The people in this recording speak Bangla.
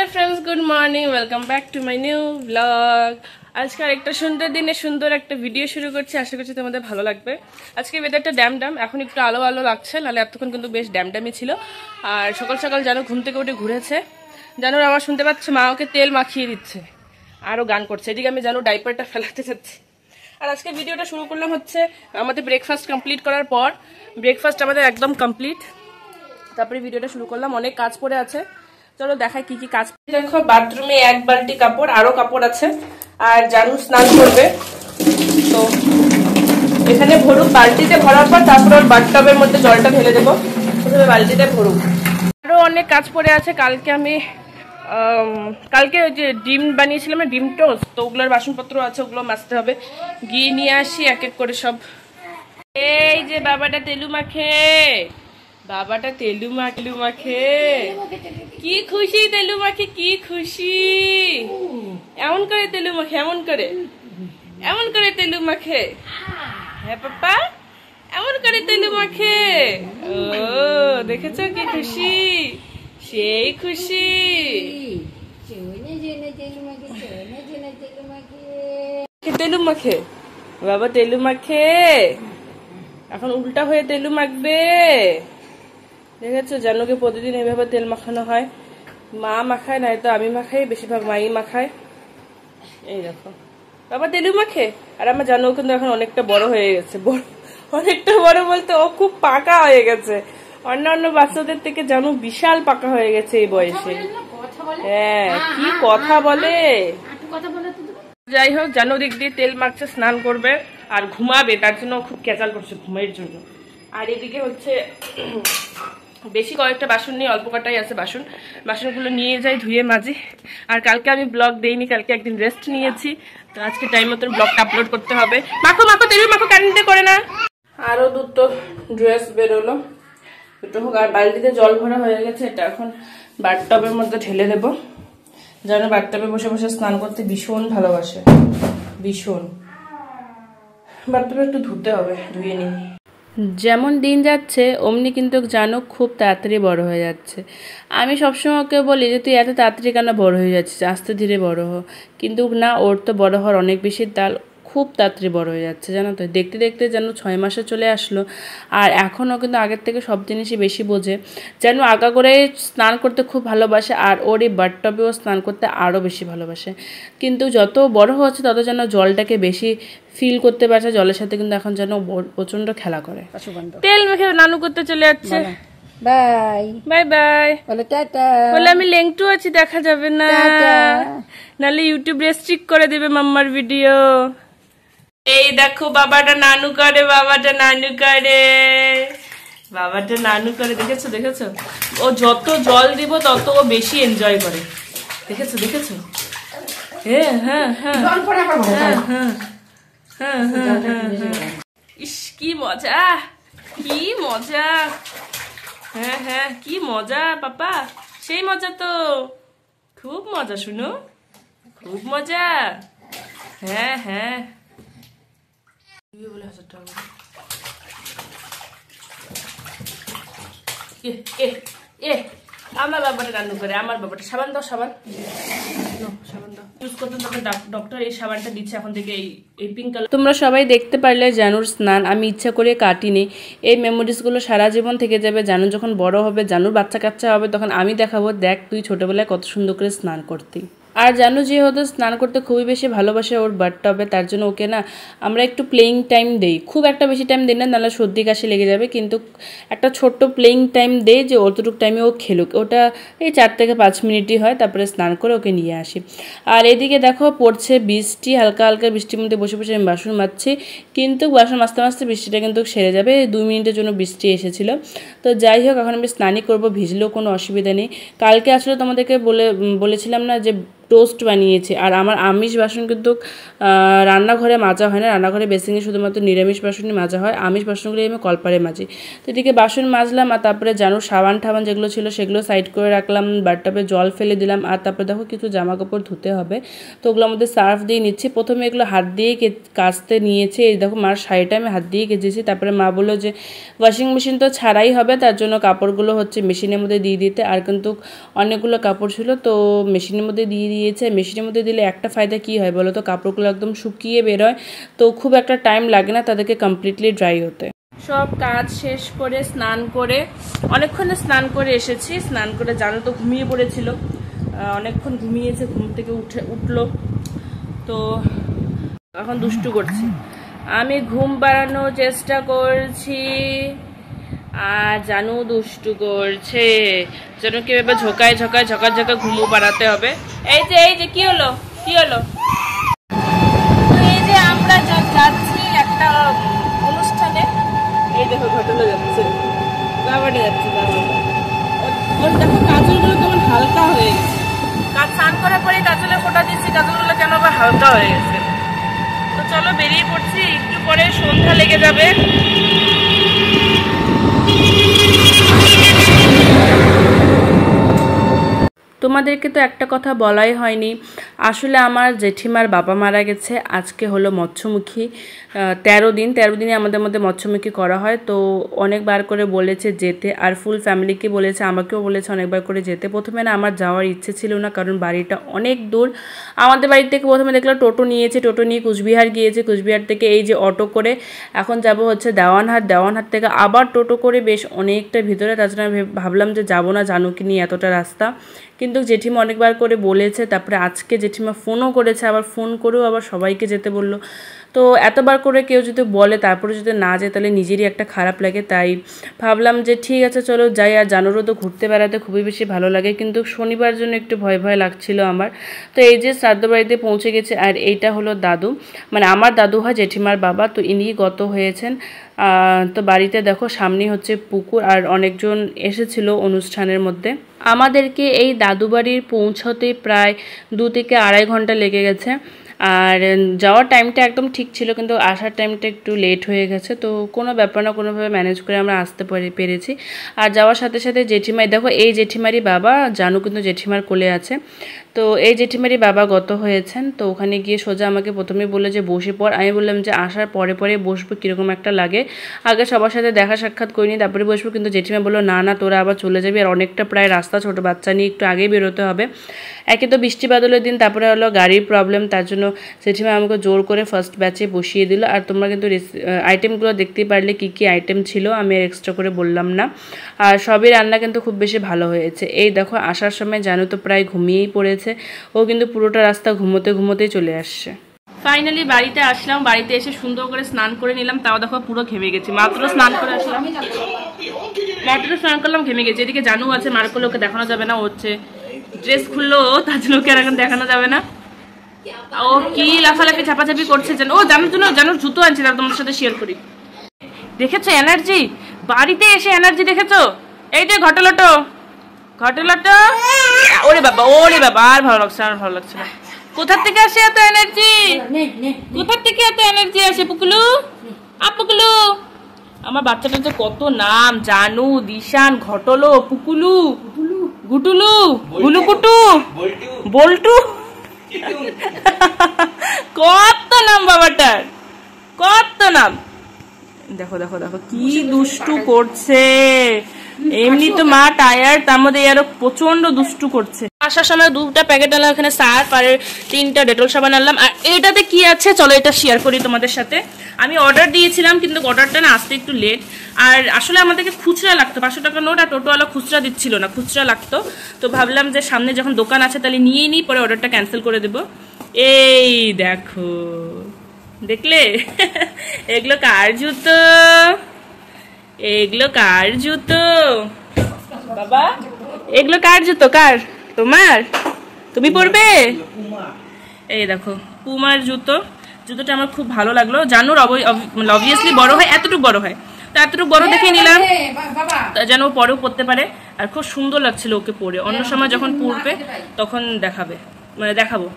Hi friends, good morning, welcome back to my new blog. আজকে একটা সুন্দর দিনে সুন্দর একটা ভিডিও শুরু করছি, আশা করছি তোমাদের ভালো লাগবে। আজকে ওয়েদারটা ড্যাম এখন একটু আলো আলো লাগছে, নাহলে এতক্ষণ কিন্তু বেশ ড্যামই ছিল। আর সকাল সকাল জানো ঘুম থেকে উঠে ঘুরেছে, জানো আমার শুনতে পাচ্ছে মা ওকে তেল মাখিয়ে দিচ্ছে, আরও গান করছে। এদিকে আমি জানো ডাইপারটা ফেলাতে যাচ্ছি। আর আজকে ভিডিওটা শুরু করলাম হচ্ছে আমাদের ব্রেকফাস্ট কমপ্লিট করার পর। ব্রেকফাস্ট আমাদের একদম কমপ্লিট, তারপরে ভিডিওটা শুরু করলাম। অনেক কাজ পড়ে আছে, চলো দেখাই কি কি কাজ। দেখো বাথরুমে এক বালতি কাপড়, আরো কাপড় আছে। আর জানু স্নান করবে, তো এখানে ভরুক, বালতিতে ভরার পর তারপর ওর বাথটবের মধ্যে জলটা ঢেলে দেবো। প্রথমে বালতিতে ভরুক। আরো অনেক কাজ পড়ে আছে। কালকে ওই যে ডিম বানিয়েছিলাম না, ডিম টোস্ট, তো ওগুলোর বাসনপত্র আছে, ওগুলো মাজতে হবে। গিয়ে নিয়ে আসি এক এক করে সব। এই যে বাবাটা তেলু মাখে, বাবাটা তেলু মাখে, কি খুশি তেলু মাখে, কি খুশি। এমন করে তেলু মাখে, এমন করে তেলু মাখে। হ্যাঁ পাপা, এমন করে তেলু মাখে। ও দেখেছো কি খুশি, সেই খুশি। তেলু মাখে বাবা, তেলু মাখে। এখন উল্টা হয়ে তেলু মাখবে, দেখেছো? জানুকে প্রতিদিন এইভাবে তেল মাখানো হয়। মা মাখায়, নাই তো আমি মাখাই, বেশিরভাগ মাই মাখায়। এই দেখো বাবা তেলু মাখে। আর আমার জানু কিন্তু এখন অনেকটা বড় হয়ে গেছে, অনেকটা বড় বলতে ও খুব পাকা হয়ে গেছে। অন্যান্য বাচ্চাদের থেকে জানু বিশাল পাকা হয়ে গেছে এই বয়সে। হ্যাঁ, কি কথা বলে। যাই হোক, জানু দিক দিয়ে তেল মাখছে, স্নান করবে আর ঘুমাবে, তার জন্য খুব ক্যাচাল করছে ঘুমের জন্য। আর এদিকে হচ্ছে বেশি কয়েকটা বাসন নিয়ে, অল্প কটাই আছে বাসনগুলো নিয়ে যাই, ধুয়ে মাজি। আর কালকে আমি ব্লগ দেইনি, কালকে একদিন রেস্ট নিয়েছি, তো আজকে টাইম মতো ব্লগটা আপলোড করতে হবে। মাখো তেল মাখো, কারেন্টে করে না। আরো দুটো ড্রেস বেরোলো, দুটো হোক। আর বালতিতে জল ভরা হয়ে গেছে, এটা এখন বাথটবের মধ্যে ঢেলে দেবো। জানো বাথটবে বসে বসে স্নান করতে ভীষণ ভালোবাসে, ভীষণ। বাথটবে একটু ধুতে হবে, ধুয়ে নিই। যেমন দিন যাচ্ছে অমনি কিন্তু জানো খুব তাড়াতাড়ি বড় হয়ে যাচ্ছে। আমি সবসময় ওকে বলি যে তুই এত তাড়াতাড়ি কেন বড় হয়ে যাচ্ছিস, আস্তে ধীরে বড় হ। কিন্তু না, ওর তো বড় হওয়ার অনেক বেশি তাল, খুব তাড়াতাড়ি বড় হয়ে যাচ্ছে। জানো তো, দেখতে দেখতে যেন 6 মাসে চলে আসলো। আর এখনও কিন্তু আগের থেকে সব জিনিসই বেশি বোঝে। যেন আগা করে স্নান করতে খুব ভালোবাসে, আর ওর এই বাথটবেও স্নান করতে আরও বেশি ভালোবাসে। কিন্তু যত বড় হচ্ছে তত যেন জলটাকে বেশি ফিল করতে পারছে, জলের সাথে কিন্তু এখন যেন প্রচন্ড খেলা করে। তেল মেখে নানু করতে চলে যাচ্ছে। বাই বাই বাই বলে টাটা। বলে আমি লেংটু আছি, দেখা যাবে না, নাহলে ইউটিউব রেস্ট্রিক্ট করে দিবে মাম্মার ভিডিও। এই দেখো বাবাটা নানু করে, দেখেছো? ও যত জল দিব তত ও বেশি এনজয় করে, দেখেছো? ইস কি মজা, কি মজা। হ্যাঁ, কি মজা পাপা, সেই মজা তো, খুব মজা। শুনো, খুব মজা। হ্যাঁ বলে 1000 টাকা। আমার বাবাটা রান্না করে, আমার বাবাটা। সাবান দাও, সাবান দাও ইউজ করতে। ডক্টর এই সাবানটা দিচ্ছে এখন থেকে, এই পিঙ্ক কালার। তোমরা সবাই দেখতে পারলে জানুর স্নান আমি ইচ্ছা করে কাটিনি। এই মেমোরিজগুলো সারা জীবন থেকে যাবে। জানু যখন বড় হবে, জানুর বাচ্চা কাচ্চা হবে, তখন আমি দেখাবো, দেখ তুই ছোটবেলায় কত সুন্দর করে স্নান করতি। আর জানু যেহেতু স্নান করতে খুবই বেশি ভালোবাসে ওর বাথটবে, তার জন্য ওকে না আমরা একটু প্লেইং টাইম দেই। খুব একটা বেশি টাইম দিই না, নাহলে সর্দি কাশি লেগে যাবে। কিন্তু একটা ছোট্ট প্লেইং টাইম দেই, যে অতটুকু টাইমে ও খেলুক। ওটা এই 4 থেকে 5 মিনিটই হয়, তারপরে স্নান করে ওকে নিয়ে আসি। আর এদিকে দেখো পড়ছে বৃষ্টি, হালকা হালকা বৃষ্টির মধ্যে বসে বসে আমি বাসন মাজছি। কিন্তু বাসন মাজতে বৃষ্টিটা কিন্তু সেরে যাবে, 2 মিনিটের জন্য বৃষ্টি এসেছিলো। তো যাই হোক, এখন আমি স্নানই করবো, ভিজলেও কোনো অসুবিধা নেই। কালকে আসলে তোমাদেরকে বলেছিলাম না যে টোস্ট বানিয়েছে। আর আমার আমিষ বাসন কিন্তু রান্নাঘরে মাজা হয় না, রান্নাঘরে বেসিনে শুধুমাত্র নিরামিষ বাসনই মাজা হয়, আমিষ বাসনগুলি আমি কলপারে মাজি। তো এদিকে বাসন মাজলাম, আর তারপরে জানো সাবান ঠাবান যেগুলো ছিল সেগুলো সাইড করে রাখলাম, বাথটাবে জল ফেলে দিলাম। আর তারপরে দেখো কিছু জামা কাপড় ধুতে হবে, তো ওগুলোর মধ্যে সার্ফ দিয়ে নিচ্ছি। প্রথমে এগুলো হাত দিয়ে কাচতে নিয়েছে, এই দেখো মার শাড়িটা আমি হাত দিয়ে কেচেছি। তারপরে মা বললো যে ওয়াশিং মেশিন তো ছাড়াই হবে, তার জন্য কাপড়গুলো হচ্ছে মেশিনের মধ্যে দিয়ে দিতে। আর কিন্তু অনেকগুলো কাপড় ছিল, তো মেশিনের মধ্যে দিয়ে দিয়েছে। মেশিনের মধ্যে দিলে একটা ফায়দা কী হয় বলো তো, কাপড়গুলো একদম শুকিয়ে বেরোয়, তো খুব একটা টাইম লাগে না তাদেরকে কমপ্লিটলি ড্রাই হতে। সব কাজ শেষ করে স্নান করে অনেকক্ষণে স্নান করে এসেছি। স্নান করে জানো তো ঘুমিয়ে পড়েছিল, অনেকক্ষণ ঘুমিয়েছে, ঘুম থেকে উঠলো, তো এখন দুষ্টু করছি। আমি ঘুম বাড়ানোর চেষ্টা করছি আর জানু দুষ্টু করছে। যেন কি এবার ঝোকায় ঝোকায় ঝকা ঝকা ঘুমো পাড়াতে হবে। এই যে কি হলো কি হলো, এই যে আমরা যাচ্ছি একটা অনুষ্ঠানে, এই দেখো ঘটনা যাচ্ছে, বাবাটা যাচ্ছে, ওর দেখো কাজলগুলো কেমন হালকা হয়ে গেছে। স্নান করার পরে কাজলে ফোটা দিচ্ছি, কাজলগুলো কেন আবার হালকা হয়ে গেছে। তো চলো বেরিয়ে পড়ছি, একটু পরে সন্ধ্যা লেগে যাবে। তোমাদেরকে তো একটা কথা বলাই হয়নি, আসলে আমার জেঠিমার বাবা মারা গেছে। আজকে হলো মৎস্যমুখী, 13 দিনে আমাদের মধ্যে মৎস্যমুখী করা হয়। তো অনেকবার করে বলেছে যেতে, আর ফুল ফ্যামিলিকে বলেছে, আমাকেও বলেছে অনেকবার করে যেতে। প্রথমে না আমার যাওয়ার ইচ্ছে ছিল না, কারণ বাড়িটা অনেক দূর। আমাদের বাড়ি থেকে প্রথমে দেখলাম টোটো নিয়েছে, টোটো নিয়ে কুচবিহার গিয়েছে, কুচবিহার থেকে এই যে অটো করে এখন যাব হচ্ছে দেওয়ানহাট, দেওয়ানহাট থেকে আবার টোটো করে বেশ অনেকটা ভিতরে। তাছাড়া ভাবলাম যে যাবো না, জানুকে নিয়ে এতটা রাস্তা, কিন্তু জেঠিমা অনেকবার করে বলেছে। তারপরে আজকে জেঠিমা ফোনও করেছে, আবার ফোন করেও আবার সবাইকে যেতে বললো। তো এতবার করে কেউ যদি বলে তারপরে যদি না যায় তাহলে নিজেরই একটা খারাপ লাগে, তাই ভাবলাম যে ঠিক আছে চলো যাই। আর জানুরও তো ঘুরতে বেড়াতে খুবই বেশি ভালো লাগে, কিন্তু শনিবার জন্য একটু ভয় ভয় লাগছিল আমার। তো এই যে শ্রাদ্ধ বাড়িতে পৌঁছে গেছে, আর এইটা হলো দাদু, মানে আমার দাদু হয় জেঠিমার বাবা, তো ইনি গত হয়েছেন। তো বাড়িতে দেখো সামনে হচ্ছে পুকুর, আর অনেকজন এসেছিল অনুষ্ঠানের মধ্যে। আমাদেরকে এই দাদু বাড়ির পৌঁছতে প্রায় 2 থেকে আড়াই ঘন্টা লেগে গেছে। আর যাওয়ার টাইমটা একদম ঠিক ছিল, কিন্তু আসার টাইমটা একটু লেট হয়ে গেছে। তো কোনো ব্যাপার না, কোনোভাবে ম্যানেজ করে আমরা আসতে পেরেছি। আর যাওয়ার সাথে সাথে জেঠিমাই দেখো, এই জেঠিমারই বাবা, জানু কিন্তু জেঠিমার কোলে আছে। তো এই জেঠিমারই বাবা গত হয়েছেন। তো ওখানে গিয়ে সোজা আমাকে প্রথমে বললো যে বসে পড়। আমি বললাম যে আসার পরে পরে বসবো, কীরকম একটা লাগে, আগে সবার সাথে দেখা সাক্ষাৎ করিনি তারপরে বসবো। কিন্তু জেঠিমা বললো না না তোরা আবার চলে যাবি, আর অনেকটা প্রায় রাস্তা, ছোটো বাচ্চা নিয়ে একটু আগেই বেরোতে হবে। একে তো বৃষ্টি বাদলের দিন, তারপরে হলো গাড়ির প্রবলেম, তার জন্য জেঠিমা আমাকে জোর করে ফার্স্ট ব্যাচে বসিয়ে দিল। আর তোমরা কিন্তু আইটেমগুলো দেখতেই পারলে কী কী আইটেম ছিল, আমি আর এক্সট্রা করে বললাম না। আর সবই রান্না কিন্তু খুব বেশি ভালো হয়েছে। এই দেখো আসার সময় জানো তো প্রায় ঘুমিয়েই পড়েছে, ও কিন্তু পুরোটা রাস্তা ঘুমোতেই চলে আসছে। ফাইনালি বাড়িতে আসলাম, বাড়িতে এসে সুন্দর করে স্নান করে নিলাম, তাও দেখো পুরো ঘেমে গেছি। মাত্র স্নান করে আসলাম, মাত্র স্নান করলাম, ঘেমে গেছি। এদিকে জানু আছে, মার করলে ওকে দেখানো যাবে না, হচ্ছে ড্রেস খুললো, তার জন্য ওকে আর এখন দেখানো যাবে না। ও কি লাফালাফি চাপাচাপি করছে যেন। ও জানার জন্য জানুর জুতো আনছি, তার তোমার সাথে শেয়ার করি। দেখেছো এনার্জি, বাড়িতে এসে এনার্জি দেখেছো? এই যে ঘটলটো, ওরে বাবা আর ভালো লাগছে না। কোথার থেকে আসে এত এনার্জি, কোথার থেকে এত এনার্জি আসে? পুকুলু আপুকুলু, আমার বাচ্চাটার যে কত নাম, জানু, দিশান, ঘটলো, পুকুলু, গুটুলু, গুলুকুটু, বল্টু, কত নাম বাবাটার, কত নাম। দেখো দেখো দেখো কি দুষ্টু করছে। এমনি তো মা টায়ার, তার মধ্যে আরো প্রচন্ড দুষ্টু করছে। আসার সময় 2টা প্যাকেট আনলাম, এখানে সার্ফ আর 3টা ডেটল সাবান আনলাম। আর এটাতে কি আছে চলো এটা শেয়ার করি তোমাদের সাথে। আমি অর্ডার দিয়েছিলাম, কিন্তু অর্ডারটা না আসতে একটু লেট। আর আসলে আমাদেরকে খুচরা লাগতো, 500 টাকা নোট, আর টোটোওয়ালা খুচরা দিচ্ছিল না, খুচরা লাগতো। তো ভাবলাম যে সামনে যখন দোকান আছে তাহলে নিয়েই নিই, পরে অর্ডারটা ক্যান্সেল করে দেবো। এই দেখো, দেখলে এগুলো কার জুতো, এগুলো কার জুতো বাবা, এগুলো কার জুতো, কার? তোমার? তুমি পরবে? এই দেখো পুমার জুতো, জুতোটা আমার খুব ভালো লাগলো। জানুর অবভিয়াসলি বড় হয়, এতটুকু বড় হয়, তো এতটুকু বড় দেখে নিলাম যেন পরেও পরতে পারে। আর খুব সুন্দর লাগছিল ওকে পরে, অন্য সময় যখন পরবে তখন দেখাবে। মানে দেখাবো।